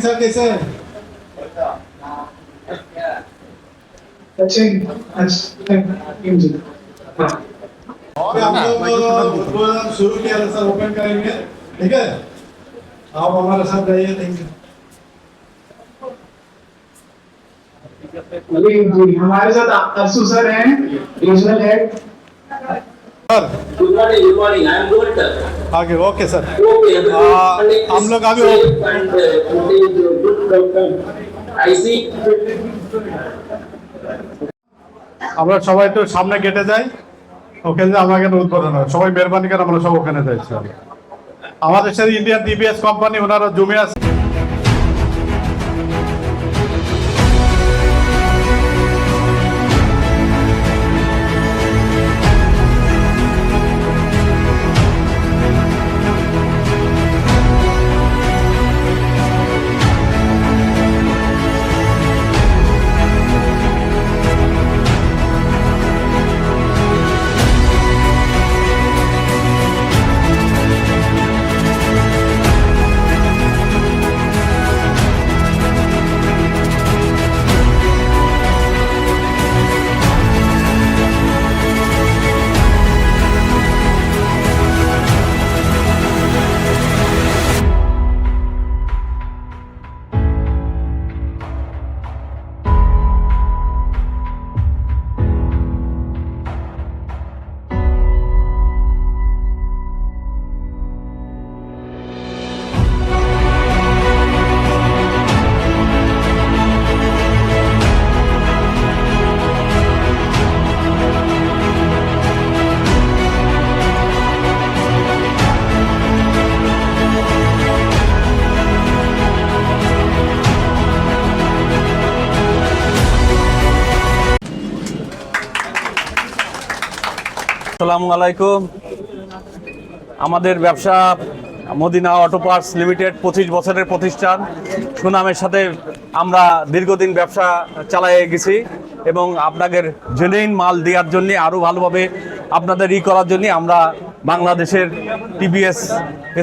Sir कैसे हैं? और हम लोग उद्बोधन शुरू किया था सर, ओपन करेंगे, ठीक है? आप हमारे साथ जाइए। Thank you. हमारे साथ अर्सु सर हैं, regional head. Sir good morning, I am good sir. आगे ओके सर। ओके, हम लोग अभी আমরা সবাই তো সামনে গেটে যাই, ওখানে আমাকে উদ্বোধন হয়, সবাই মেহরবানি করে আমরা সব ওখানে যাই। আমাদের সাথে ইন্ডিয়ান টিভিএস কোম্পানি ওনারা জমে আছে। আসসালামু আলাইকুম। আমাদের ব্যবসা মদিনা অটো পার্টস লিমিটেড 25 বছরের প্রতিষ্ঠান, সুনামের সাথে আমরা দীর্ঘদিন ব্যবসা চালিয়ে গেছি এবং আপনাদের জেনুইন মাল দেওয়ার জন্য আরও ভালোভাবে আপনাদের করার জন্য আমরা বাংলাদেশের টিভিএস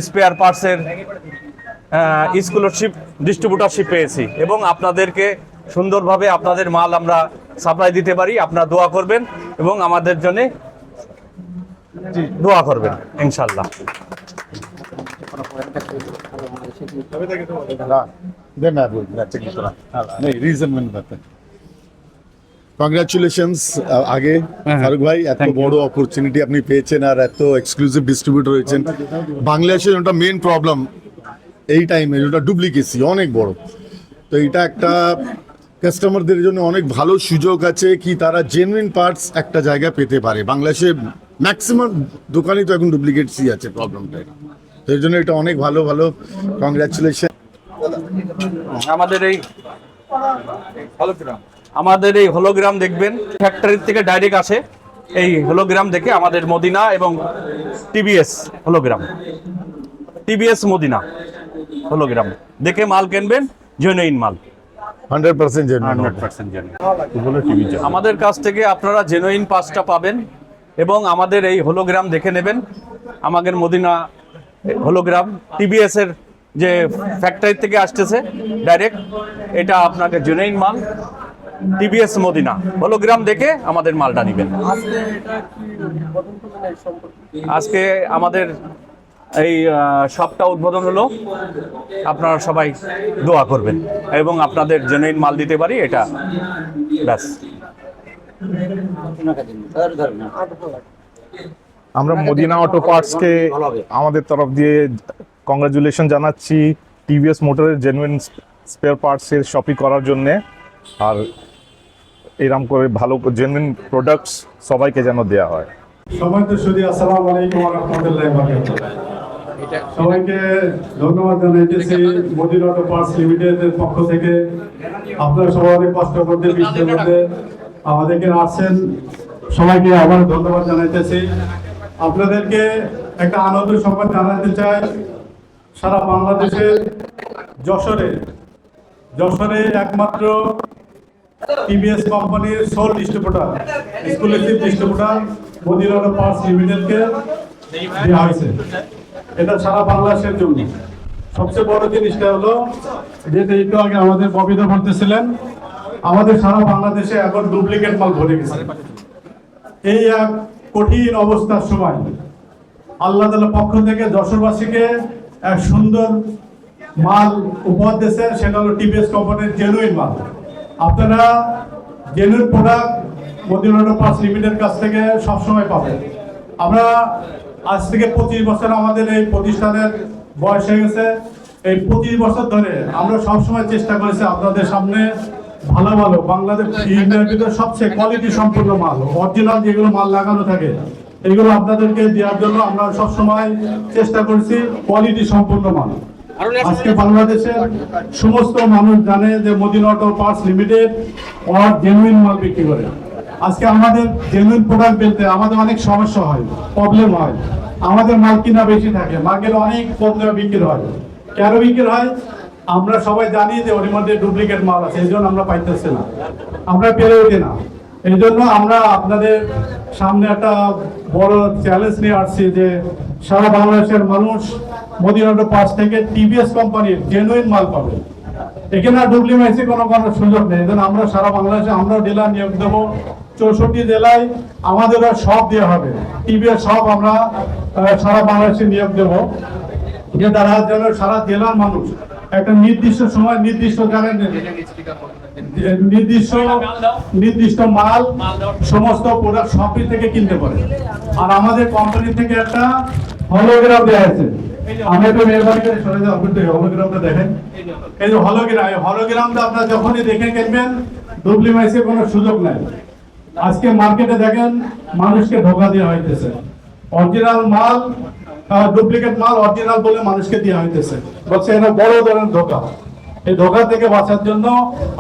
স্পেয়ার পার্টসের স্কলারশিপ ডিস্ট্রিবিউটারশিপ পেয়েছি এবং আপনাদেরকে সুন্দরভাবে আপনাদের মাল আমরা সাপ্লাই দিতে পারি। আপনারা দোয়া করবেন এবং আমাদের জন্য দোয়া করবেন ইনশাআল্লাহ। কংগ্রাচুলেশনস আগে ফারুক ভাই, এত বড় অপরচুনিটি আপনি পেয়েছেন আর এত এক্সক্লুসিভ ডিস্ট্রিবিউটর হয়েছেন। বাংলাদেশের যেটা মেন প্রবলেম এই টাইমে যেটা ডুপ্লিকেসি অনেক বড়, তো এটা একটা কাস্টমারদের জন্য অনেক ভালো সুযোগ আছে কি তারা জেনুইন পার্টস একটা জায়গায় পেতে পারে। বাংলাদেশে ম্যাক্সিমাম দোকানেই তো এখন ডুপ্লিকেটসই আছে প্রবলেমটা, তো এর জন্য এটা অনেক ভালো ভালো কংগ্রাচুলেশন। আমাদের এই হোলোগ্রাম দেখবেন ফ্যাক্টরির থেকে ডাইরেক্ট আসে। এই হোলোগ্রাম দেখে আমাদের মদিনা এবং টিভিএস হোলোগ্রাম, টিভিএস মদিনা হোলোগ্রাম দেখে মাল কিনবেন, জেনুইন মাল 100% জেনুইন। আমাদের কাছ থেকে আপনারা জেনুইন পাঁচটা পাবেন এবং আমাদের এই হোলোগ্রাম দেখে নেবেন। আমাদের মদিনা হোলোগ্রাম টিভিএস এর যে ফ্যাক্টরি থেকে আসতেছে ডাইরেক্ট, এটা আপনাকে জেনুইন মাল টিভিএস মদিনা হোলোগ্রাম দেখে আমাদের মালটা নেবেন। আজকে আমাদের এই শপটা উদ্বোধন হলো, আপনারা সবাই দোয়া করবেন এবং আপনাদের জেনুইন মাল দিতে পারি, এটা ব্যাস। আমরা মদিনা অটো পার্টসকে আমাদের তরফ দিয়ে কংগ্রাচুলেশন জানাচ্ছি টিভিএস মোটরের জেনুইন স্পেয়ার পার্টসের শপিং করার জন্যে, আর এরকম করে ভালো জেনুইন প্রোডাক্টস সবাইকে যেন দেওয়া হয়। সবাই তো শুধু আসসালামু আলাইকুম ওয়া রাহমাতুল্লাহি ওয়া বারাকাতুহু। সবাইকে ধন্যবাদ জানাইতেছি মদিনা অটো পার্টস লিমিটেডের পক্ষ থেকে। আপনারা সবাই অনেক কষ্ট করতে বৃষ্টির মধ্যে আমাদেরকে আসছেন, সবাইকে আবার ধন্যবাদ জানাইতেছি। আপনাদেরকে একটা আনন্দ সংবাদ জানাতে চাই, সারা বাংলাদেশের যশোরে একমাত্র টিভিএস কোম্পানির sole distributor, exclusive distributor Madina auto parts লিমিটেডকে দেওয়া হয়েছে। এটা সারা বাংলাদেশের জন্য সবচেয়ে বড় জিনিসটা হলো যেটা একটু আগে আমাদের ববিতা বলতেছিলেন, আমাদের সারা বাংলাদেশে এখন ডুপ্লিকেট মাল ভরে গেছে। এই এক কঠিন অবস্থার সময় আল্লাহ তাআলার পক্ষ থেকে যশোরবাসীকে এক সুন্দর মাল উপহার দিয়েছেন, সেটা হলো টিভিএস কোম্পানির জেনুইন মাল। আপনারা genuine product Madina auto parts limited কাছ থেকে সবসময় পাবেন। আমরা আজ থেকে 25 বছর আমাদের এই প্রতিষ্ঠানের বয়স হয়ে গেছে। এই 25 বছর ধরে আমরা সবসময় চেষ্টা করেছি আপনাদের সামনে ভালো ভালো বাংলাদেশ ইন্ডিয়ার ভিতরে সবচেয়ে কোয়ালিটি সম্পূর্ণ মাল, অরিজিনাল যেগুলো মাল লাগানো থাকে এগুলো আপনাদেরকে দেওয়ার জন্য আমরা সবসময় চেষ্টা করেছি কোয়ালিটি সম্পূর্ণ মাল। আজকে বাংলাদেশের সমস্ত মানুষ জানে যে মদিনা অটো পার্টস লিমিটেড ওর জেনুইন মাল বিক্রি করে। আজকে আমাদের জেনুইন প্রোডাক্ট পেতে আমাদের অনেক সমস্যা হয়, প্রবলেম হয়। আমাদের মাল কিনা বেশি থাকে, মার্কেটে অনেক কম দামে বিক্রি হয়। কেন বিক্রি হয়? আমরা সবাই জানি যে ওর মধ্যে ডুপ্লিকেট মাল আছে, এই জন্য আমরা পাইতেছি না, আমরা পেরে উঠি না। এই জন্য আমরা আপনাদের সামনে একটা বড় চ্যালেঞ্জ নিয়ে আসছি যে সারা বাংলাদেশের মানুষ মদিনা অটো পার্টস থেকে টিভিএস কোম্পানির জেনুইন মাল পাবে। এখানে ডুপ্লিকেসি কোনো সুযোগ নেই। এই জন্য আমরা সারা বাংলাদেশে আমরা ডিলার নিয়োগ দেবো। 64 জেলায় আমাদের সব দেওয়া হবে, টিভিএস সব আমরা সারা বাংলাদেশে নিয়োগ দেবো, যে দ্বারা যেন সারা জেলার মানুষ একটা নির্দিষ্ট সময় নির্দিষ্ট জায়গায় নির্দিষ্ট মাল সমস্ত প্রোডাক্ট শপি থেকে কিনতে পারে। আর আমাদের কোম্পানি থেকে একটা হলোগ্রাম দেওয়া আছে। আমি একটু মেহরবানি করে সরে যাও, হলোগ্রামটা দেখেন। এই যে হলোগ্রামটা আপনারা যখনই দেখে কিনবেন ডুপ্লিকেসির কোনো সুযোগ নাই। আজকে মার্কেটে দেখেন মানুষকে ধোঁকা দেওয়া হইতেছে, অরিজিনাল মাল ডুপ্লিকেট মাল অরিজিনাল বলে মানুষকে দেওয়া হইতেছে, বলছে এটা বড় ধরনের ধোঁকা। এই ধোঁকা থেকে বাঁচার জন্য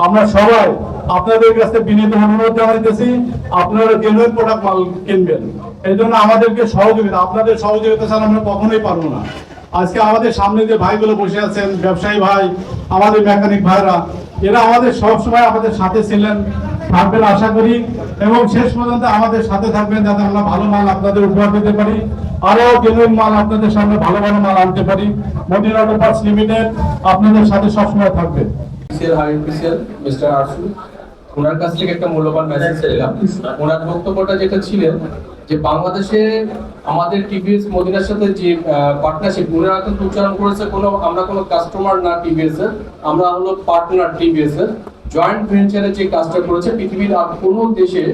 আমরা সবাই আপনাদের কাছে বিনীত অনুরোধ জানাইতেছি, আপনারা জেনুইন প্রোডাক্ট মাল কিনবেন। এই জন্য আমাদেরকে সহযোগিতা, আপনাদের সহযোগিতা ছাড়া আমরা কখনোই পারবো না। আজকে আমাদের সামনে যে ভাইগুলো বসে আছেন, ব্যবসায়ী ভাই, আমাদের মেকানিক ভাইরা, এরা আমাদের সবসময় আমাদের সাথে ছিলেন, থাকবেন আশা করি, এবং শেষ পর্যন্ত আমাদের সাথে থাকবেন যাতে আমরা ভালো মাল আপনাদের উপহার দিতে পারি, আরো জেনুইন মাল আপনাদের সামনে ভালো ভালো মাল আনতে পারি। মদিনা অটো পার্টস লিমিটেড আপনাদের সাথে সবসময় থাকবে। অফিসিয়াল মিস্টার আরসু, ওনার কাছ থেকে একটা মূল্যবান মেসেজ পেলাম। ওনার বক্তব্যটা যেটা ছিলেন যে বাংলাদেশে আমাদের টিভিএস মদিনার সাথে যে পার্টনারশিপ, ওনারা কিন্তু উচ্চারণ করেছে আমরা কোনো কাস্টমার না টিভিএস এর, আমরা হলো পার্টনার টিভিএস এর। জয়েন্ট ভেঞ্চারে যে কাজটা করেছে পৃথিবীর আর কোনো দেশে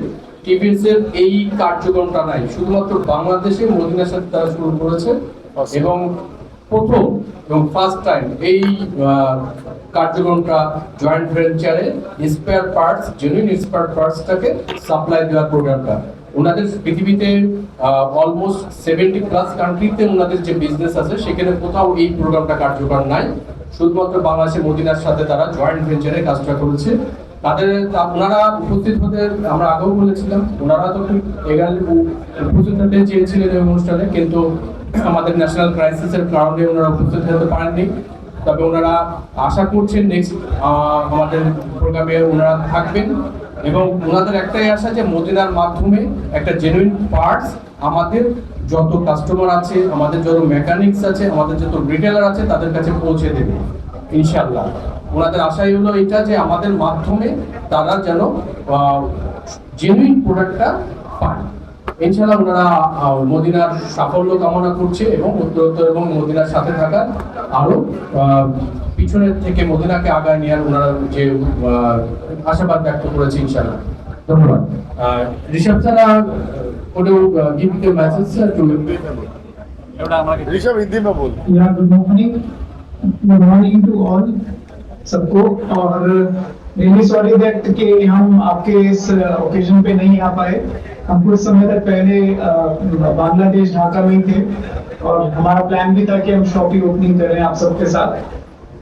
টিভিএস এর এই কার্যক্রমটা নাই, শুধুমাত্র বাংলাদেশে মদিনার সাথে তারা শুরু করেছে এবং প্রথম এবং ফার্স্ট টাইম এই কার্যক্রমটা জয়েন্ট ভেঞ্চারে স্পেয়ার পার্টস, জেনুইন স্পেয়ার পার্টসটাকে সাপ্লাই দেওয়ার প্রোগ্রামটা। ওনাদের পৃথিবীতে অলমোস্ট 70+ কান্ট্রিতে ওনাদের যে বিজনেস আছে সেখানে কোথাও এই প্রোগ্রামটা কার্যকর নাই, শুধুমাত্র বাংলাদেশের মদিনার সাথে তারা জয়েন্ট ভেঞ্চারে কাজটা করেছে। ওনারা উপস্থিত হতে আমরা আগেও বলেছিলাম, ওনারা তো উপস্থিত হতে চেয়েছিলেন এই অনুষ্ঠানে, কিন্তু আমাদের ন্যাশনাল ক্রাইসিসের কারণে ওনারা উপস্থিত হতে পারেননি। তবে ওনারা আশা করছেন নেক্সট আমাদের প্রোগ্রামে ওনারা থাকবেন, এবং ওনাদের একটাই আশা যে মদিনার মাধ্যমে একটা জেনুইন পার্টস আমাদের যত কাস্টমার আছে, আমাদের যত মেকানিক্স আছে, আমাদের যত রিটেলার আছে তাদের কাছে পৌঁছে দেবে ইনশাআল্লাহ। ওনাদের আশাই হলো এটা যে আমাদের মাধ্যমে তারা যেন জেনুইন প্রোডাক্টটা পায়। ইনশাআল্লাহ ওনারা মদিনার সাফল্য কামনা করছে এবং উত্তরোত্তর এবং মদিনার সাথে থাকার আরো পিছনের থেকে মদিনাকে আগায় নেওয়ার ওনারা যে আশাবাদ ব্যক্ত করেছে ইনশাআল্লাহ। ধন্যবাদ। Rishabh sir, would you give the message to Rishabh Hindi में बोल। Yeah, good morning to all सबको, और रियली सॉरी दैट कि हम आपके इस ओकेजन पे नहीं आ पाए। हम कुछ समय तक पहले बांग्लादेश ढाका में थे और हमारा प्लान भी था कि हम शॉपिंग ओपनिंग करें आप सबके साथ,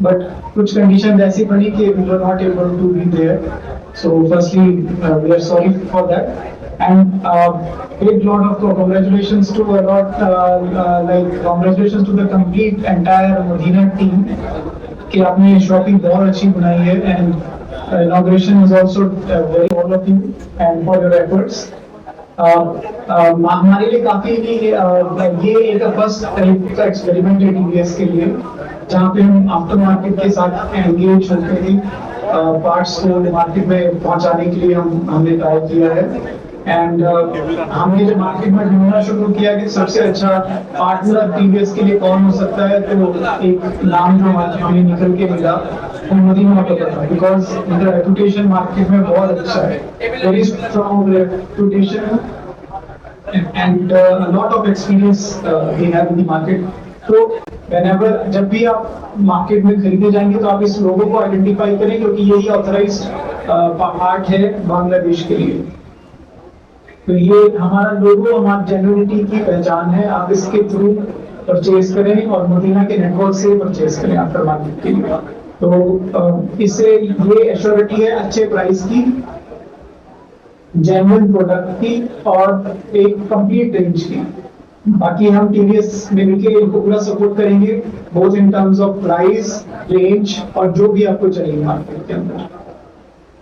बट कुछ कंडीशन ऐसी बनी कि we were not able to be there. So firstly we are sorry for that, and big lot of congratulations to congratulations to the complete entire Medina team कि आपने शॉपिंग बहुत अच्छी बनाई है, and inauguration is also very all of you and for your efforts. हमारे लिए काफी ये एक फर्स्ट टाइप का एक्सपेरिमेंट है टीवीएस के लिए, जहाँ पे हम आफ्टर मार्केट के साथ एंगेज होते हैं, पार्ट्स को मार्केट में पहुंचाने के लिए हमने ट्राई किया है। एंड हमने जब मार्केट में ढूंढना शुरू किया कि सबसे अच्छा पार्टनर टीवीएस के लिए कौन हो सकता है, तो एक नाम जो हमें निकल के मिला वो मोदीना ऑटो का था, बिकॉज उनका रेपुटेशन मार्केट में बहुत अच्छा है, very strong reputation and a lot of experience they have in the market. तो whenever जब भी आप मार्केट में खरीदे जाएंगे तो आप इस लोगो को आइडेंटिफाई करें, क्योंकि यही ऑथराइज्ड पार्ट है बांग्लादेश के लिए। तो ये हमारा लोगो हमारी जेन्युइनिटी की पहचान है। आप इसके थ्रू परचेज करें और मोदीना के नेटवर्क से परचेज करें आफ्टर मार्केट के लिए। तो इससे ये एश्योरिटी है अच्छे प्राइस की, जेन्युइन प्रोडक्ट की और एक कंप्लीट रेंज की। बाकी हम टीवीएस में मिलके इनको पूरा सपोर्ट करेंगे, both in terms of price, range और जो भी आपको चाहिए मार्केट के अंदर।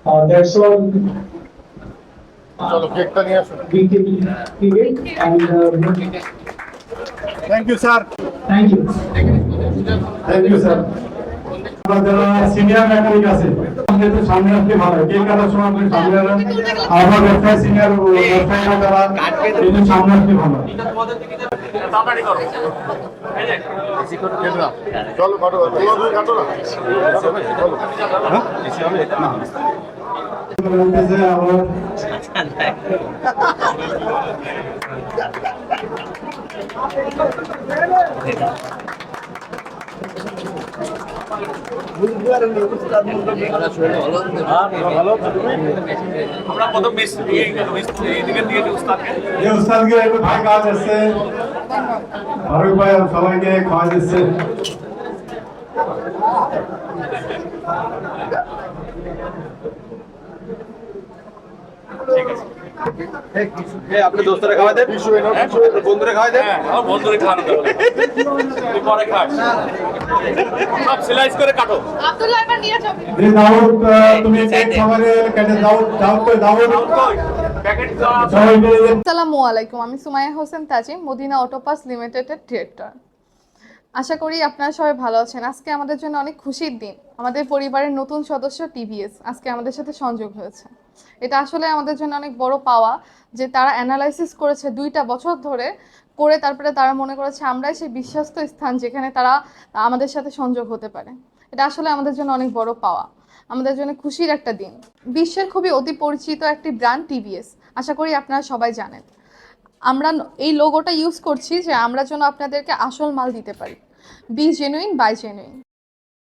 और दैट्स ऑल। চলো কেকটা নিয়ে আসো। Thank you sir. Thank you. Thank you sir. আমরা যারা সিনিয়র মেকানিক আছে আমাদের তো সামনে আসলে ভালো হয়, কেক কাটার সময় আপনি সামনে আসেন, আমার ব্যবসায় সিনিয়র ব্যবসায়ীরা যারা এই যে সামনে আসলে ভালো হয়। চলো কাটো, তোমরা দুই কাটো না। বলতেছে আবার আমরা প্রথম এইদিকে দিয়ে উস্তাদকে যে উস্তাদকে একটু ভাই খাওয়া যাচ্ছে, ফারুক ভাই সবাইকে খাওয়া যাচ্ছে। আপনি দোস্তরে খাওয়া দেন, বন্ধুরে খাওয়া দেন, আমার বন্ধুরে খাওয়ানো দেবে, তুই পরে খাস, সব স্লাইস করে কাটো। আব্দুল্লাহ এবার নিয়ে যাবে। যে দাউদ তুমি কেক খাবারে কেটে দাউদ প্যাকেট সবাইকে। আসসালামু আলাইকুম, আমি সুমাইয়া হোসেন তাজিম, মদিনা অটোপাস লিমিটেডের ডিরেক্টর। আশা করি আপনারা সবাই ভালো আছেন। আজকে আমাদের জন্য অনেক খুশির দিন। আমাদের পরিবারের নতুন সদস্য টিভিএস আজকে আমাদের সাথে সংযোগ হয়েছে। এটা আসলে আমাদের জন্য অনেক বড় পাওয়া যে তারা অ্যানালাইসিস করেছে 2টা বছর ধরে করে, তারপরে তারা মনে করেছে আমরাই সেই বিশ্বস্ত স্থান যেখানে তারা আমাদের সাথে সংযোগ হতে পারে। এটা আসলে আমাদের জন্য অনেক বড় পাওয়া, আমাদের জন্য খুশির একটা দিন। বিশ্বের খুবই অতি পরিচিত একটি ব্র্যান্ড টিভিএস, আশা করি আপনারা সবাই জানেন। আমরা এই লোগোটা ইউজ করছি যে আমরা যেন আপনাদেরকে আসল মাল দিতে পারি, বি জেনুইন বাই জেনুইন।